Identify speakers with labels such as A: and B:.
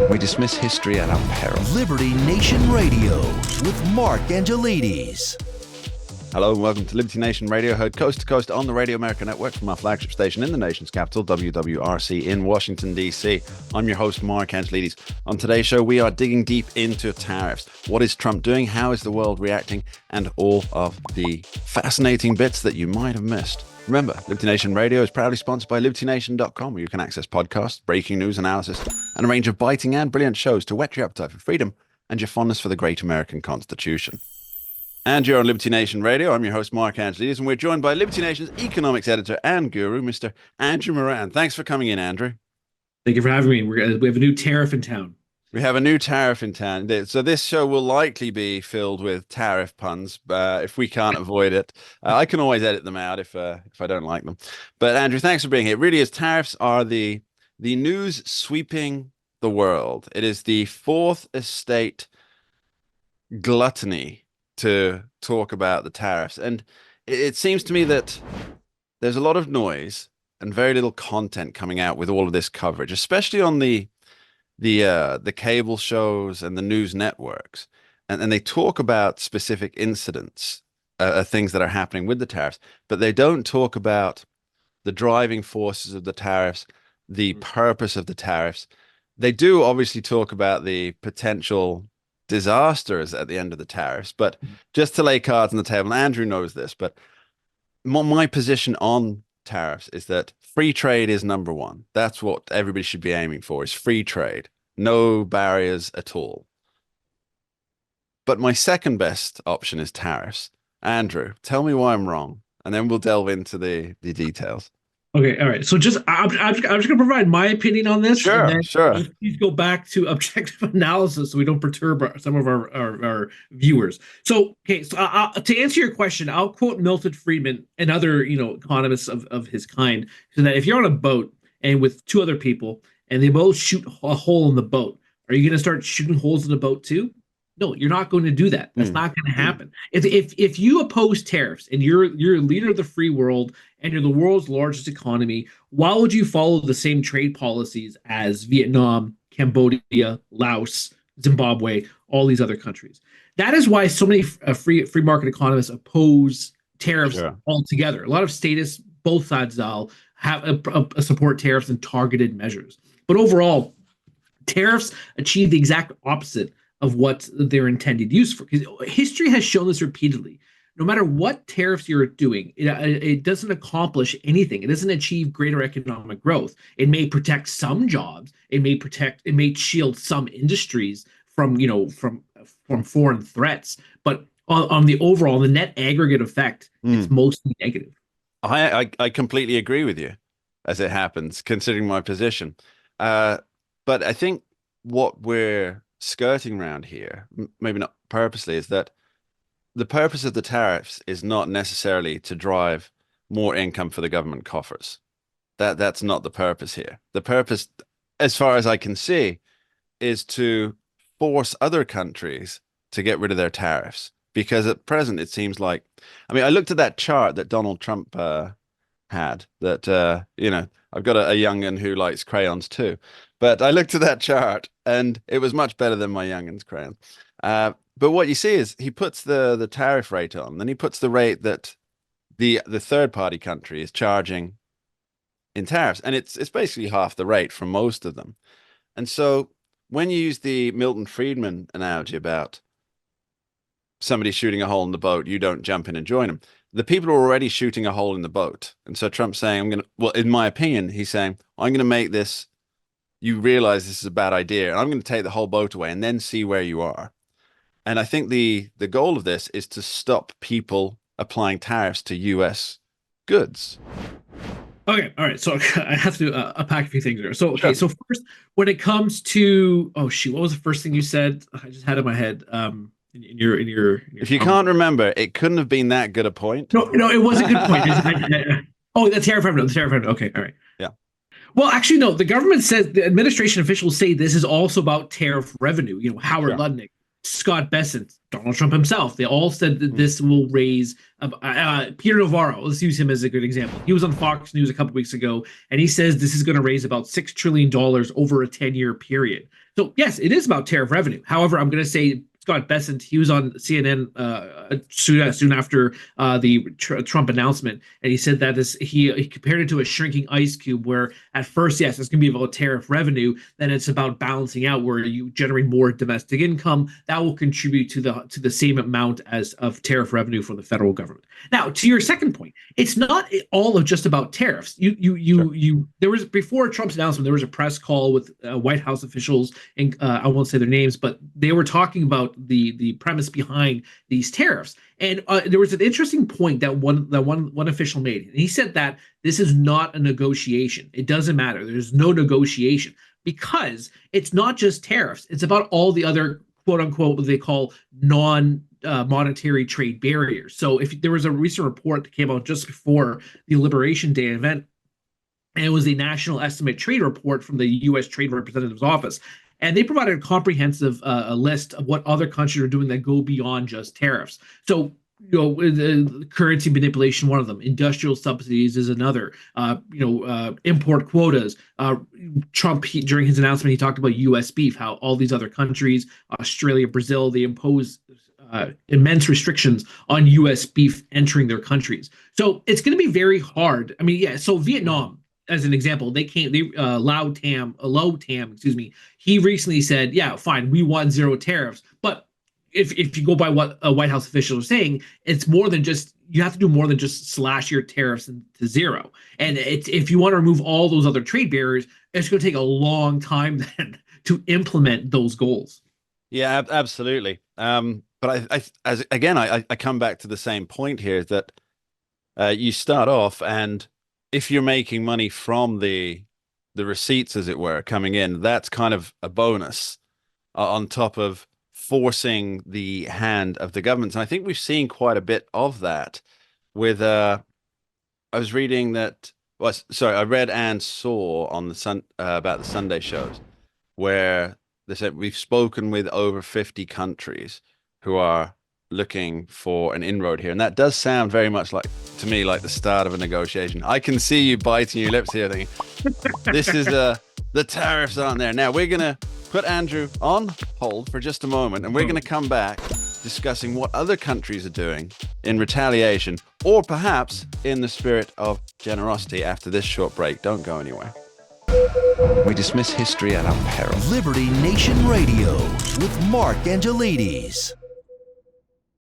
A: We dismiss history at our peril.
B: Liberty Nation Radio with Mark Angelides.
A: Hello and welcome to Liberty Nation Radio, heard coast to coast on the Radio America Network from our flagship station in the nation's capital, WWRC in Washington, D.C. I'm your host, Mark Angelides. On today's show, we are digging deep into tariffs. What is Trump doing? How is the world reacting? And all of the fascinating bits that you might have missed. Remember, Liberty Nation Radio is proudly sponsored by LibertyNation.com, where you can access podcasts, breaking news, analysis, and a range of biting and brilliant shows to whet your appetite for freedom and your fondness for the great American Constitution. And you're on Liberty Nation Radio. I'm your host, Mark Angelides, and we're joined by Liberty Nation's economics editor and guru, Mr. Andrew Moran. Thanks for coming in, Andrew.
C: Thank you for having me. We have a new tariff in town.
A: We have a new tariff in town. So this show will likely be filled with tariff puns, if we can't avoid it. I can always edit them out if I don't like them. But Andrew, thanks for being here. It really is. Tariffs are the news sweeping the world. It is the fourth estate gluttony to talk about the tariffs. And it seems to me that there's a lot of noise and very little content coming out with all of this coverage, especially on the cable shows and the news networks, and they talk about specific incidents, things that are happening with the tariffs, but they don't talk about the driving forces of the tariffs, the purpose of the tariffs. They do obviously talk about the potential disasters at the end of the tariffs, but just to lay cards on the table, and Andrew knows this, but my position on tariffs is that free trade is number one. That's what everybody should be aiming for, is free trade. No barriers at all. But my second best option is tariffs. Andrew, tell me why I'm wrong, and then we'll delve into the details.
C: Okay, all right. So I'm just going to provide my opinion on this.
A: Sure,
C: and then
A: sure.
C: Please go back to objective analysis so we don't perturb some of our viewers. So, okay, so to answer your question, I'll quote Milton Friedman and other economists of his kind, so that if you're on a boat and with two other people and they both shoot a hole in the boat, are you going to start shooting holes in the boat too? No, you're not going to do that. That's not going to happen. If you oppose tariffs and you're a leader of the free world and you're the world's largest economy, why would you follow the same trade policies as Vietnam, Cambodia, Laos, Zimbabwe, all these other countries? That is why so many free market economists oppose tariffs altogether. A lot of statists, both sides of the aisle, have support tariffs and targeted measures. But overall, tariffs achieve the exact opposite of what their intended use for. Because history has shown this repeatedly. No matter what tariffs you're doing, it doesn't accomplish anything. It doesn't achieve greater economic growth. It may protect some jobs. It may shield some industries from foreign threats. But on the overall, the net aggregate effect, it's mostly negative.
A: I completely agree with you, as it happens, considering my position. But I think what we're skirting around here, maybe not purposely, is that the purpose of the tariffs is not necessarily to drive more income for the government coffers. That's not the purpose here. The purpose, as far as I can see, is to force other countries to get rid of their tariffs. Because at present, it seems like, I looked at that chart that Donald Trump had, that, I've got a young'un who likes crayons too. But I looked at that chart and it was much better than my young'un's crayon. But what you see is he puts the tariff rate on, then he puts the rate that the third party country is charging in tariffs. And it's basically half the rate from most of them. And so when you use the Milton Friedman analogy about somebody shooting a hole in the boat, you don't jump in and join them. The people are already shooting a hole in the boat. And so Trump's saying, in my opinion, he's saying, I'm going to make this, you realize this is a bad idea, and I'm going to take the whole boat away and then see where you are. And I think the goal of this is to stop people applying tariffs to U.S. goods.
C: Okay, all right. So I have to unpack a few things there. So, okay, so first, when it comes to, what was the first thing you said? I just had it in my head. In your
A: if you can't remember, it couldn't have been that good a point.
C: No, it was a good point. The tariff revenue. Okay, all right.
A: Yeah.
C: Well, actually, no. The government says, the administration officials say this is also about tariff revenue. Howard Lutnick Scott Bessent, Donald Trump himself, they all said that this will raise. Peter Navarro, let's use him as a good example. He was on Fox News a couple weeks ago, and he says this is going to raise about $6 trillion over a 10-year period. So yes, it is about tariff revenue. However, I'm going to say Scott Bessent, he was on CNN soon after the Trump announcement, and he said that he compared it to a shrinking ice cube, where at first, yes, it's going to be about tariff revenue, then it's about balancing out where you generate more domestic income that will contribute to the same amount as of tariff revenue for the federal government. Now, to your second point, it's not all of just about tariffs. There was, before Trump's announcement, there was a press call with White House officials, and I won't say their names, but they were talking about the premise behind these tariffs. And there was an interesting point that one official made. And he said that this is not a negotiation. It doesn't matter. There's no negotiation, because it's not just tariffs. It's about all the other, quote unquote, what they call monetary trade barriers. So if there was a recent report that came out just before the Liberation Day event, and it was a national estimate trade report from the U.S. Trade Representative's Office. And they provided a comprehensive list of what other countries are doing that go beyond just tariffs. So, currency manipulation, one of them. Industrial subsidies is another. Import quotas. Trump, during his announcement, he talked about U.S. beef, how all these other countries, Australia, Brazil, they impose immense restrictions on U.S. beef entering their countries. So it's going to be very hard. I mean, yeah. So Vietnam, as an example, Lao Tam, excuse me, he recently said, yeah, fine, we want zero tariffs. But if you go by what White House officials are saying, it's more than just, you have to do more than just slash your tariffs to zero. And if you want to remove all those other trade barriers, it's going to take a long time then to implement those goals.
A: Yeah, absolutely. But I come back to the same point here, that you start off, and if you're making money from the receipts, as it were, coming in, that's kind of a bonus on top of forcing the hand of the governments. And I think we've seen quite a bit of that with I was reading that, well, sorry, I read and saw on the about the Sunday shows, where they said we've spoken with over 50 countries who are looking for an inroad here. And that does sound very much like, to me, like the start of a negotiation. I can see you biting your lips here thinking, this is the tariffs aren't there. Now we're going to put Andrew on hold for just a moment, and we're going to come back discussing what other countries are doing in retaliation, or perhaps in the spirit of generosity, after this short break. Don't go anywhere.
B: We dismiss history at our peril. Liberty Nation Radio with Mark Angelides.